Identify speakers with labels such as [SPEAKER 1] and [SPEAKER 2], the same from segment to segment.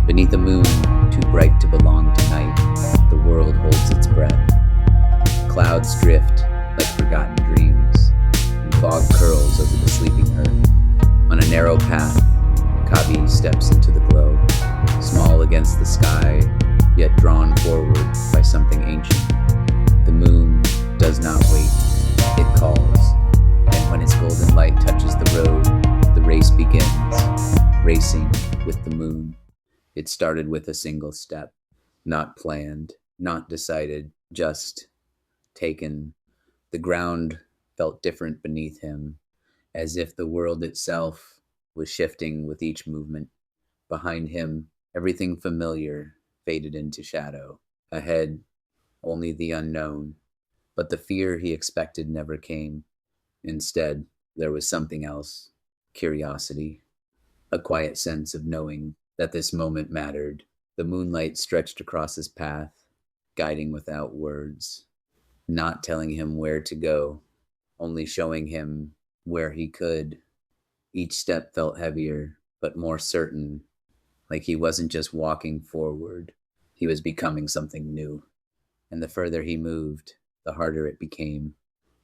[SPEAKER 1] Beneath a moon too bright to belong to night, the world holds its breath. Clouds drift like forgotten dreams, and fog curls over the sleeping earth. On a narrow path, Kavi steps into the glow, small against the sky, yet drawn forward by something ancient. The moon does not wait, it calls, and when its golden light touches the road, the race begins, racing with the moon. It started with a single step, not planned, not decided, just taken. The ground felt different beneath him, as if the world itself was shifting with each movement. Behind him, everything familiar faded into shadow. Ahead, only the unknown. But the fear he expected never came. Instead, there was something else. Curiosity. A quiet sense of knowing that this moment mattered. The moonlight stretched across his path, guiding without words, not telling him where to go, only showing him where he could. Each step felt heavier, but more certain, like he wasn't just walking forward, he was becoming something new. And the further he moved, the harder it became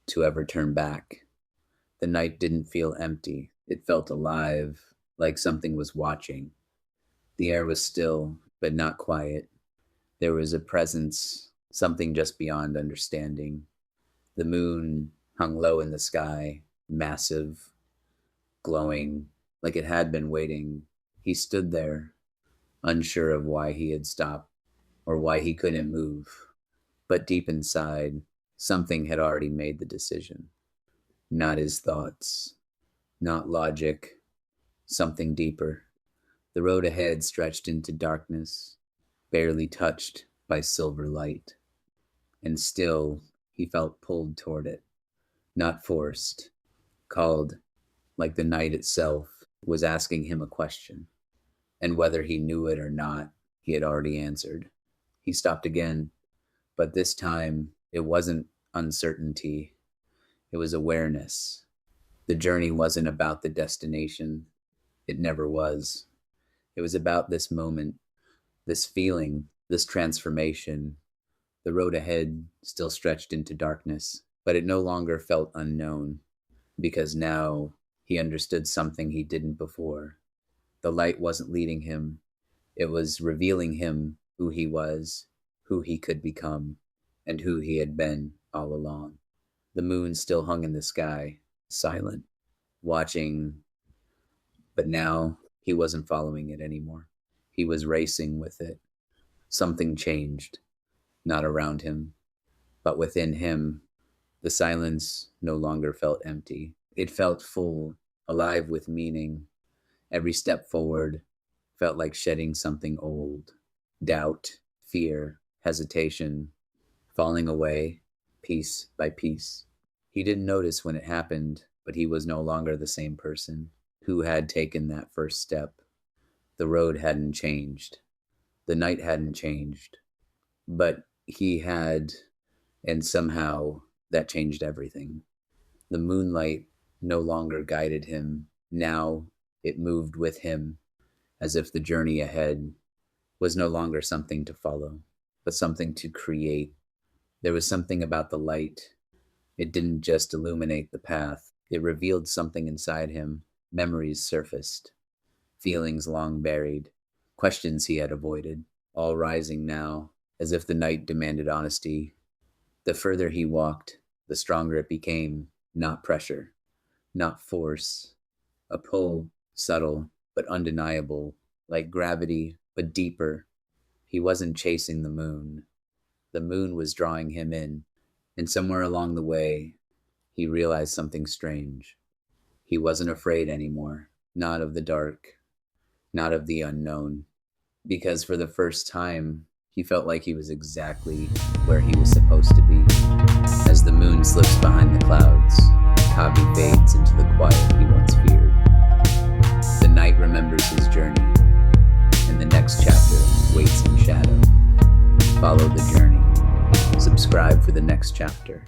[SPEAKER 1] to ever turn back. The night didn't feel empty. It felt alive, like something was watching. The air was still, but not quiet. There was a presence, something just beyond understanding. The moon hung low in the sky, massive, glowing, like it had been waiting. He stood there, unsure of why he had stopped or why he couldn't move. But deep inside, something had already made the decision. Not his thoughts, not logic, something deeper. The road ahead stretched into darkness, barely touched by silver light. And still, he felt pulled toward it, not forced, called, like the night itself was asking him a question. And whether he knew it or not, he had already answered. He stopped again, but this time it wasn't uncertainty. It was awareness. The journey wasn't about the destination. It never was. It was about this moment, this feeling, this transformation. The road ahead still stretched into darkness, but it no longer felt unknown, because now he understood something he didn't before. The light wasn't leading him. It was revealing him who he was, who he could become, and who he had been all along. The moon still hung in the sky, silent, watching, but now he wasn't following it anymore. He was racing with it. Something changed, not around him, but within him. The silence no longer felt empty. It felt full, alive with meaning. Every step forward felt like shedding something old. Doubt, fear, hesitation, falling away, piece by piece. He didn't notice when it happened, but he was no longer the same person who had taken that first step. The road hadn't changed. The night hadn't changed. But he had, and somehow that changed everything. The moonlight no longer guided him. Now it moved with him, as if the journey ahead was no longer something to follow, but something to create. There was something about the light. It didn't just illuminate the path. It revealed something inside him. Memories surfaced, feelings long buried, questions he had avoided, all rising now, as if the night demanded honesty. The further he walked, the stronger it became. Not pressure, not force. A pull, subtle but undeniable, like gravity, but deeper. He wasn't chasing the moon. The moon was drawing him in, and somewhere along the way, he realized something strange. He wasn't afraid anymore, not of the dark, not of the unknown, because for the first time, he felt like he was exactly where he was supposed to be. As the moon slips behind the clouds, Kavi fades into the quiet he once feared. The night remembers his journey, and the next chapter waits in shadow. Follow the journey. Subscribe for the next chapter.